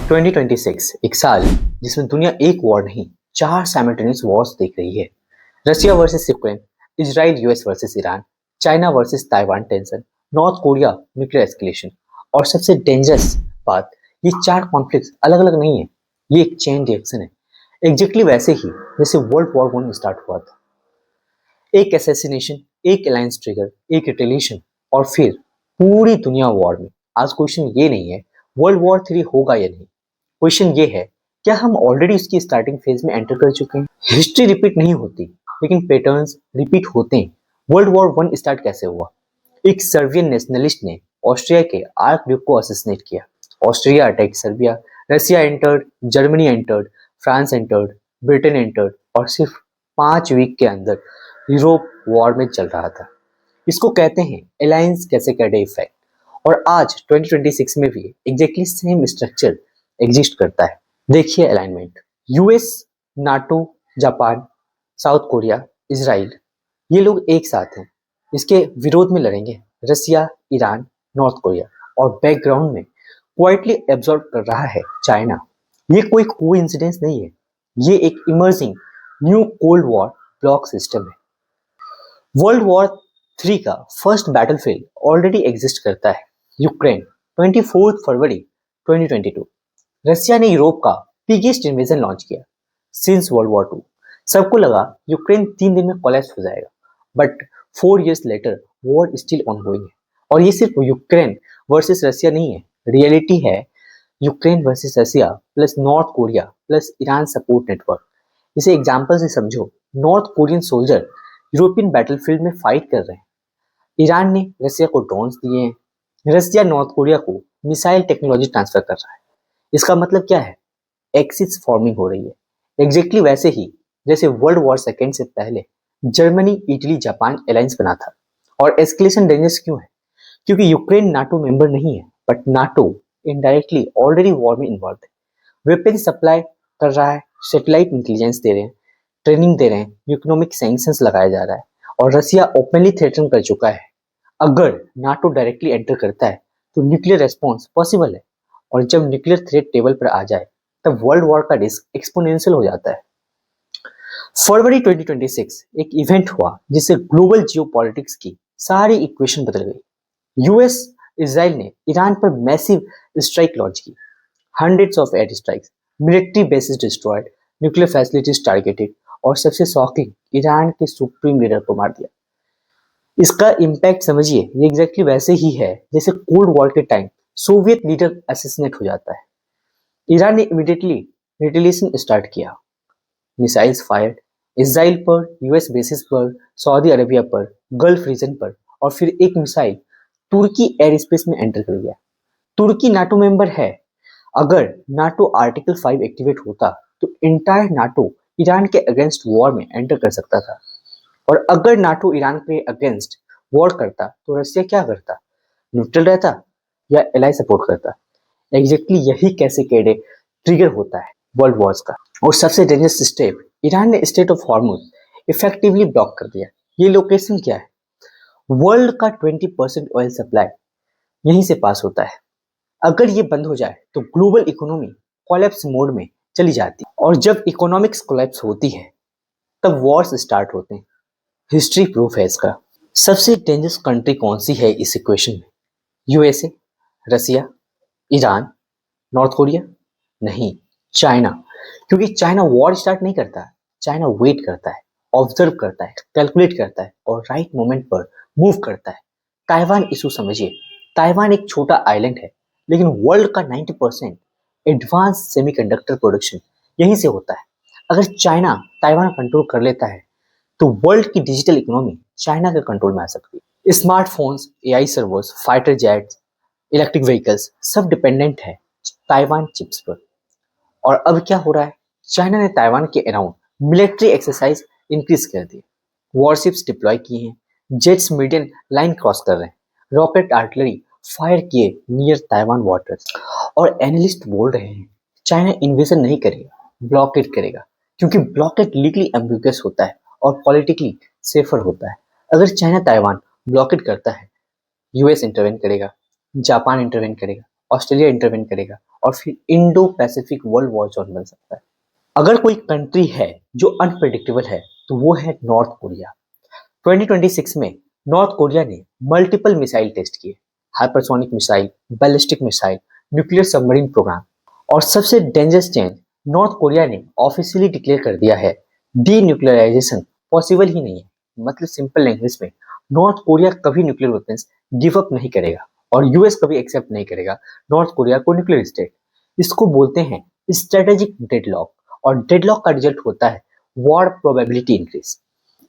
2026 एक साल जिसमें दुनिया एक वॉर नहीं 4 साइमल्टेनियस वॉर्स देख रही है। Russia versus Ukraine, Israel US versus Iran, China versus Taiwan tension, north Korea nuclear escalation. और सबसे डेंजरस बात, ये 4 कॉन्फ्लिक्ट्स अलग अलग नहीं है, ये एक चेन रिएक्शन है। एग्जैक्टली वैसे ही जैसे वर्ल्ड वॉर वन स्टार्ट हुआ था। एक असैसिनेशन, एक अलायंस ट्रिगर, एक रिटेलिएशन और फिर पूरी दुनिया वॉर में। आज क्वेश्चन ये नहीं है वर्ल्ड वॉर 3 होगा या नहीं, क्वेश्चन ये है क्या हम ऑलरेडी इसकी स्टार्टिंग फेज में एंटर कर चुके हैं। हिस्ट्री रिपीट नहीं होती लेकिन पैटर्न्स रिपीट होते हैं। वर्ल्ड वॉर वन स्टार्ट कैसे हुआ? एक सर्बियन नेशनलिस्ट ने ऑस्ट्रिया के आर्क ड्यूक को असैसिनेट किया। Austria attack Serbia, Russia entered, Germany entered, France entered, Britain entered और सिर्फ 5 वीक के अंदर यूरोप वॉर में चल रहा था। इसको कहते हैं अलायंस कैस्केड इफेक्ट। और आज 2026 में भी एग्जैक्टली सेम स्ट्रक्चर एग्जिस्ट करता है। देखिए alignment, US, NATO, Japan, south Korea, Israel, ये लोग एक साथ हैं। इसके विरोध में लड़ेंगे रसिया, ईरान, नॉर्थ कोरिया। और बैकग्राउंड में क्वाइटली एब्जॉर्ब कर रहा है चाइना। ये कोई कोइंसिडेंस नहीं है, ये एक emerging new cold war block system है। वर्ल्ड वॉर 3 का फर्स्ट बैटलफील्ड ऑलरेडी एग्जिस्ट करता है, यूक्रेन, 24 फरवरी 2022। रसिया ने यूरोप का बिगेस्ट इन्वेजन लॉन्च किया सिंस वर्ल्ड वॉर 2। सबको लगा यूक्रेन 3 दिन में कोलैप्स हो जाएगा, but 4 years later war still ongoing है। और ये सिर्फ यूक्रेन वर्सेस रसिया नहीं है, रियलिटी है Ukraine versus Russia plus North Korea plus Iran support network. इसे एग्जाम्पल से समझो, North Korean soldier European battlefield में फाइट कर रहे हैं, ईरान ने रसिया को ड्रोन्स दिए हैं, रसिया नॉर्थ कोरिया को मिसाइल टेक्नोलॉजी ट्रांसफर कर रहा है। इसका मतलब क्या है? एक्सिस फॉर्मिंग हो रही है, एग्जैक्टली वैसे ही जैसे वर्ल्ड वॉर सेकेंड से पहले जर्मनी, इटली, जापान अलायंस बना था। और एस्केलेशन डेंजरस क्यों है? क्योंकि यूक्रेन नाटो मेंबर नहीं है, but NATO indirectly already war में इन्वॉल्व है। वेपन सप्लाई कर रहा है, सैटेलाइट इंटेलिजेंस दे रहे हैं, ट्रेनिंग दे रहे हैं, इकोनॉमिक सैंक्शंस लगाया जा रहा है। और रसिया ओपनली थ्रेटन कर चुका है, अगर नाटो डायरेक्टली एंटर करता है तो न्यूक्लियर रेस्पॉन्स पॉसिबल है। और जब न्यूक्लियर थ्रेट टेबल पर आ जाए तब वर्ल्ड वॉर का रिस्क एक्सपोनेंशियल हो जाता है। फरवरी 2026 एक इवेंट हुआ जिससे ग्लोबल जियोपॉलिटिक्स की सारी इक्वेशन बदल गई। यूएस, इजराइल ने ईरान पर मैसिव स्ट्राइक लॉन्च की, hundreds of air strikes, military bases destroyed, nuclear facilities targeted और सबसे शॉकिंग, ईरान के सुप्रीम लीडर को मार दिया। इसका इम्पैक्ट समझिए, ये एग्जैक्टली वैसे ही है जैसे कोल्ड वॉर के टाइम सोवियत लीडर असैसिनेट हो जाता है। ईरान ने इमीडिएटली रिटेलिएशन स्टार्ट किया, मिसाइल्स फायर्ड इजराइल पर, यूएस बेसिस पर, सऊदी अरेबिया पर, गल्फ रीजन पर। और फिर एक मिसाइल तुर्की एयर स्पेस में एंटर कर गया। तुर्की नाटो मेंबर है, अगर नाटो आर्टिकल 5 एक्टिवेट होता तो इंटायर नाटो ईरान के अगेंस्ट वॉर में एंटर कर सकता था। और अगर नाटो ईरान के अगेंस्ट वॉर करता तो रसिया क्या करता? न्यूट्रल रहता या एलाई सपोर्ट करता? एग्जैक्टली यही कैसे केड़े ट्रिगर होता है वर्ल्ड वॉर्स का। और सबसे डेंजरस स्टेप, ईरान ने state of Hormuz effectively block कर दिया। ये लोकेशन क्या है? वर्ल्ड का 20% ऑयल सप्लाई यहीं से पास होता है। अगर ये बंद हो जाए तो ग्लोबल इकोनॉमी कोलैप्स मोड में चली जाती है। और जब इकोनॉमिक्स कोलैप्स होती है तब वॉर्स स्टार्ट होते हैं। हिस्ट्री प्रूफ है इसका। सबसे डेंजरस कंट्री कौन सी है इस इक्वेशन में? यूएसए, रसिया, ईरान, नॉर्थ कोरिया? नहीं, चाइना। क्योंकि चाइना वॉर स्टार्ट नहीं करता, चाइना वेट करता है, ऑब्जर्व करता है, कैलकुलेट करता है और राइट मोमेंट पर मूव करता है। ताइवान इशू समझिए, ताइवान एक छोटा आइलैंड है लेकिन वर्ल्ड का 90% एडवांस सेमीकंडक्टर प्रोडक्शन यहीं से होता है। अगर चाइना ताइवान कंट्रोल कर लेता है तो वर्ल्ड की डिजिटल इकोनॉमी चाइना के कंट्रोल में आ सकती है। Smartphones, AI servers, fighter jets, electric vehicles सब डिपेंडेंट है ताइवान चिप्स पर। और अब क्या हो रहा है? चाइना ने ताइवान के अराउंड मिलिट्री एक्सरसाइज इंक्रीज कर दी, वॉरशिप्स डिप्लॉय किए हैं, जेट्स मीडियम लाइन क्रॉस कर रहे हैं, रॉकेट आर्टिलरी फायर किए नियर ताइवान वाटर्स। और एनालिस्ट बोल रहे हैं चाइना इन्वेजन नहीं करेगा, ब्लॉकेट करेगा, क्योंकि ब्लॉकेट लीगली एम्बिगुअस होता है और पॉलिटिकली सेफर होता है। अगर चाइना ताइवान ब्लॉकेट करता है, यूएस इंटरवेन करेगा, जापान इंटरवेन करेगा, ऑस्ट्रेलिया इंटरवेन करेगा और फिर Indo Pacific world war zone बन सकता है। अगर कोई कंट्री है जो अनप्रेडिक्टेबल है तो वो है नॉर्थ कोरिया। 2026 में नॉर्थ कोरिया ने मल्टीपल मिसाइल टेस्ट किए, hypersonic missile, ballistic missile, nuclear submarine programme. और सबसे डेंजरस चेंज, नॉर्थ कोरिया ने ऑफिशियली डिक्लेयर कर दिया है डीन्यूक्लियराइजेशन पॉसिबल ही नहीं है। मतलब सिंपल लैंग्वेज में, नॉर्थ कोरिया कभी न्यूक्लियर वेपन्स गिव अप नहीं करेगा और यूएस कभी एक्सेप्ट नहीं करेगा नॉर्थ कोरिया को न्यूक्लियर स्टेट। इसको बोलते हैं स्ट्रेटेजिक डेडलॉक, और डेडलॉक का रिजल्ट होता है वॉर प्रोबेबिलिटी इंक्रीज।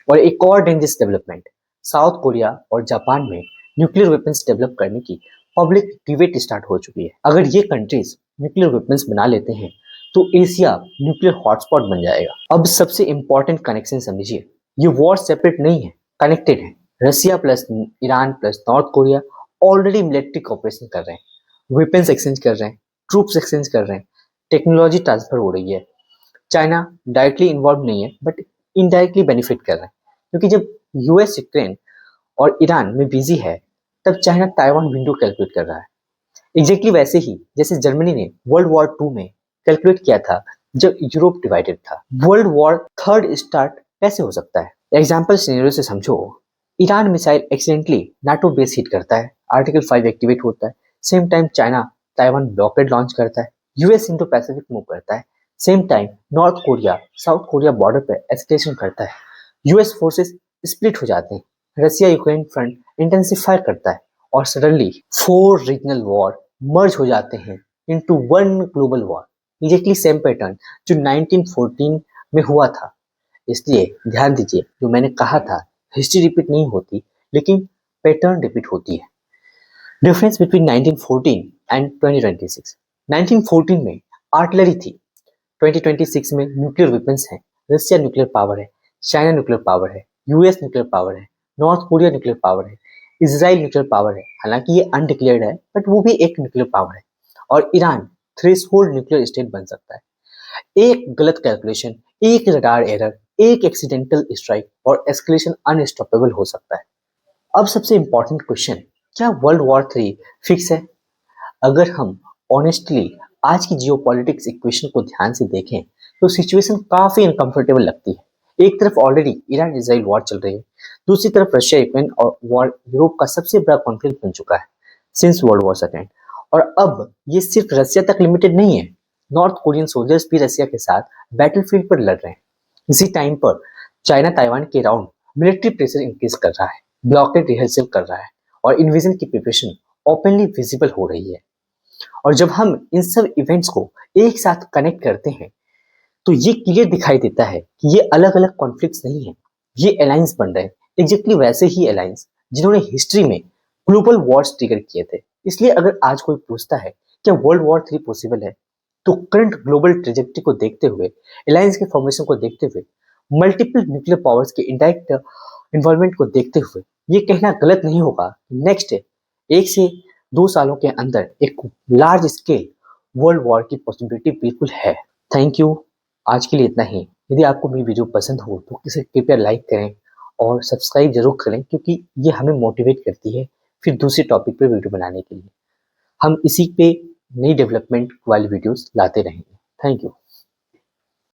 और एक और डेंजरस डेवलपमेंट, साउथ कोरिया और जापान में न्यूक्लियर वेपन्स डेवलप करने की पब्लिक डिबेट स्टार्ट हो चुकी है। अगर ये कंट्रीज न्यूक्लियर वेपन्स बना लेते हैं तो एशिया न्यूक्लियर हॉटस्पॉट बन जाएगा। अब सबसे इंपॉर्टेंट कनेक्शन समझिए, ये वॉर सेपरेट नहीं है, कनेक्टेड है। Russia plus Iran plus North Korea already military cooperation कर रहे हैं, वेपन्स एक्सचेंज कर रहे हैं, ट्रूप्स एक्सचेंज कर रहे हैं, टेक्नोलॉजी ट्रांसफर हो रही है। चाइना डायरेक्टली इन्वॉल्व नहीं है बट इनडायरेक्टली बेनिफिट कर रहे हैं, क्योंकि जब यूएस यूक्रेन और ईरान में बिजी है तब चाइना ताइवान विंडो कैलकुलेट कर रहा है। एग्जैक्टली वैसे ही जैसे जर्मनी ने वर्ल्ड वॉर 2 में कैलकुलेट किया था जब यूरोप डिवाइडेड था। वर्ल्ड वॉर थर्ड स्टार्ट कैसे हो सकता है? एग्जाम्पल सिनेरियो से समझो, Iran missile accidentally NATO base hit करता है, आर्टिकल 5 एक्टिवेट होता है, same time China Taiwan blockade launch करता है, यूएस इंडो पैसिफिक मूव करता है, same time north Korea south Korea border पर एस्केलेशन करता है, यूएस फोर्सेस स्प्लिट हो जाते हैं, रसिया यूक्रेन फ्रंट इंटेंसिफाई करता है और सडनली 4 रीजनल वॉर मर्ज हो जाते हैं into one global war. Exactly same pattern जो 1914 में हुआ था। इसलिए ध्यान दीजिए, जो मैंने कहा था हिस्ट्री रिपीट नहीं होती लेकिन पैटर्न रिपीट होती है। डिफरेंस बिटवीन 1914 एंड 2026, 1914 में आर्टिलरी थी, 2026 में न्यूक्लियर वेपन्स हैं। रसिया न्यूक्लियर पावर है, चाइना न्यूक्लियर पावर है, यूएस न्यूक्लियर पावर है, नॉर्थ कोरिया न्यूक्लियर पावर है, इजराइल न्यूक्लियर पावर है, हालांकि ये अनडिक्लेयर्ड है बट वो भी एक न्यूक्लियर पावर है, और ईरान थ्रेशोल्ड न्यूक्लियर स्टेट बन सकता है। एक गलत कैलकुलेशन, एक रडार एरर, एक एक्सीडेंटल स्ट्राइक और एस्केलेशन अनस्टॉपेबल हो सकता है। अब सबसे इंपॉर्टेंट क्वेश्चन, क्या वर्ल्ड वॉर 3 फिक्स है? अगर हम ऑनेस्टली आज की जियोपॉलिटिक्स इक्वेशन को ध्यान से देखें तो सिचुएशन काफी अनकंफर्टेबल लगती है। एक तरफ ऑलरेडी ईरान इजराइल वॉर चल रही है, दूसरी तरफ रशिया यूक्रेन और वॉर यूरोप का सबसे बड़ा कॉन्फ्लिक्ट बन चुका है सिंस वर्ल्ड वॉर सेकेंड। और अब ये सिर्फ रशिया तक लिमिटेड नहीं है, नॉर्थ कोरियन सोल्जर्स भी रशिया के साथ बैटलफील्ड पर लड़ रहे हैं। इसी टाइम पर चाइना ताइवान के अराउंड मिलिट्री प्रेशर इंक्रीज कर रहा है, ब्लॉकेड रिहर्सल कर रहा है और इन्वेजन की प्रिपरेशन ओपनली विजिबल हो रही है। और जब हम इन सब इवेंट्स को एक साथ कनेक्ट करते हैं तो ये क्लियर दिखाई देता है कि ये अलग अलग कॉन्फ्लिक्ट्स नहीं है, ये अलायंस बन रहे हैं, एग्जैक्टली वैसे ही अलायंस जिन्होंने हिस्ट्री में ग्लोबल वॉर्स ट्रिगर किए थे। इसलिए अगर आज कोई पूछता है क्या वर्ल्ड वॉर 3 पॉसिबल है, तो करंट ग्लोबल ट्रेजेक्टरी को देखते हुए, अलायंस के फॉर्मेशन को देखते हुए, मल्टीपल न्यूक्लियर पावर्स के इंडायरेक्ट इन्वॉल्वमेंट को देखते हुए ये कहना गलत नहीं होगा नेक्स्ट 1 से 2 सालों के अंदर एक लार्ज स्केल वर्ल्ड वॉर की पॉसिबिलिटी बिल्कुल है। थैंक यू, आज के लिए इतना ही। यदि आपको मेरी वीडियो पसंद हो तो इसे कृपया लाइक करें और सब्सक्राइब जरूर करें, क्योंकि ये हमें मोटिवेट करती है फिर दूसरे टॉपिक पर वीडियो बनाने के लिए। हम इसी पे नई डेवलपमेंट वाली वीडियोस लाते रहेंगे। Thank you.